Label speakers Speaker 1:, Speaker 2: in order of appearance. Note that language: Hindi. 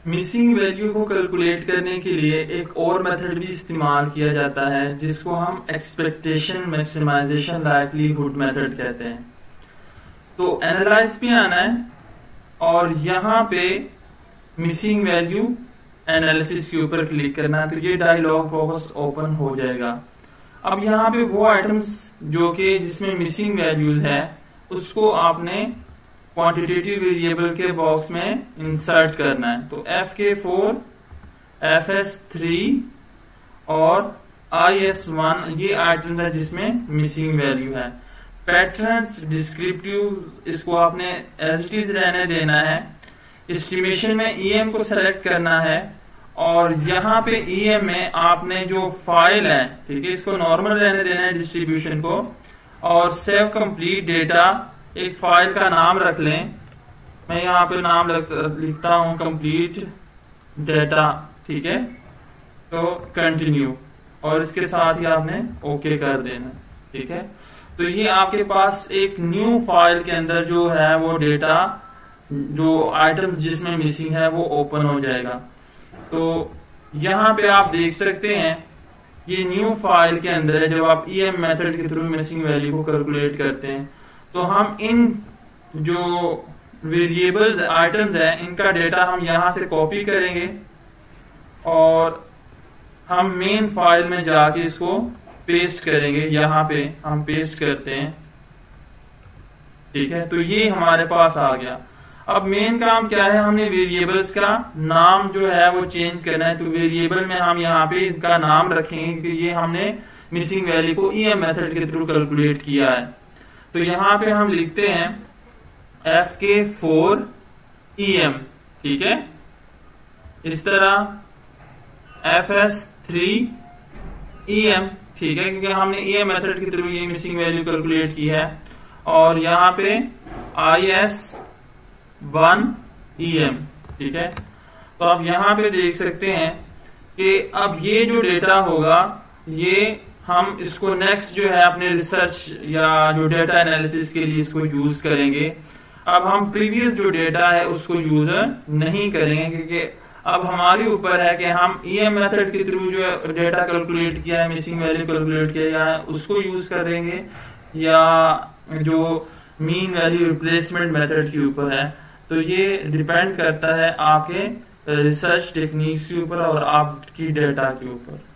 Speaker 1: मिसिंग वैल्यू को कैलकुलेट करने के लिए एक और मेथड भी इस्तेमाल किया जाता है जिसको हम एक्सपेक्टेशन मैक्सिमाइजेशन लाइक्लीहुड मेथड कहते हैं। तो एनालाइज पे आना है और यहाँ पे मिसिंग वैल्यू एनालिसिस के ऊपर क्लिक करना है, तो ये डायलॉग बॉक्स ओपन हो जाएगा। अब यहाँ पे वो आइटम्स जो कि जिसमें मिसिंग वैल्यूज है उसको आपने क्वांटिटेटिव वेरिएबल के बॉक्स में इंसर्ट करना है। तो FK4, FS3 और IS1 ये आइटम है जिसमें मिसिंग वैल्यू है। पैटर्न्स डिस्क्रिप्टिव इसको आपने एज इट इज रहने देना है। एस्टिमेशन में EM को सेलेक्ट करना है और यहाँ पे EM में आपने जो फाइल है, ठीक है, इसको नॉर्मल रहने देना है डिस्ट्रीब्यूशन को, और सेव कंप्लीट डेटा एक फाइल का नाम रख लें। मैं यहाँ पे नाम लिखता हूं कंप्लीट डेटा, ठीक है। तो कंटिन्यू और इसके साथ ही आपने ओके कर देना, ठीक है। तो ये आपके पास एक न्यू फाइल के अंदर जो है वो डेटा जो आइटम्स जिसमें मिसिंग है वो ओपन हो जाएगा। तो यहाँ पे आप देख सकते हैं ये न्यू फाइल के अंदर है। जब आप EM मेथड के थ्रू मिसिंग वैल्यू को कैलकुलेट करते हैं तो हम इन जो वेरिएबल्स आइटम्स है इनका डेटा हम यहां से कॉपी करेंगे और हम मेन फाइल में जाके इसको पेस्ट करेंगे। यहाँ पे हम पेस्ट करते हैं, ठीक है। तो ये हमारे पास आ गया। अब मेन काम क्या है, हमने वेरिएबल्स का नाम जो है वो चेंज करना है। तो वेरिएबल में हम यहाँ पे इनका नाम रखेंगे कि ये हमने मिसिंग वैल्यू को EM मेथड के थ्रू कैलकुलेट किया है। तो यहाँ पे हम लिखते हैं FK4 EM, ठीक है। इस तरह FS3 EM, ठीक है, क्योंकि हमने EM मेथड के थ्रू ये मिसिंग वैल्यू कैलकुलेट की है। और यहाँ पे IS1 EM, ठीक है। तो आप यहाँ पे देख सकते हैं कि अब ये जो डेटा होगा ये हम इसको नेक्स्ट जो है अपने रिसर्च या जो डेटा एनालिसिस के लिए इसको यूज करेंगे। अब हम प्रीवियस जो डेटा है उसको यूज नहीं करेंगे क्योंकि अब हमारे ऊपर है कि हम EM मेथड के थ्रू जो डेटा कैलकुलेट किया है, मिसिंग वैल्यू कैलकुलेट किया है, उसको यूज करेंगे या जो मीन वैल्यू रिप्लेसमेंट मेथड के ऊपर है। तो ये डिपेंड करता है आपके रिसर्च टेक्निक्स के ऊपर और आपकी डेटा के ऊपर।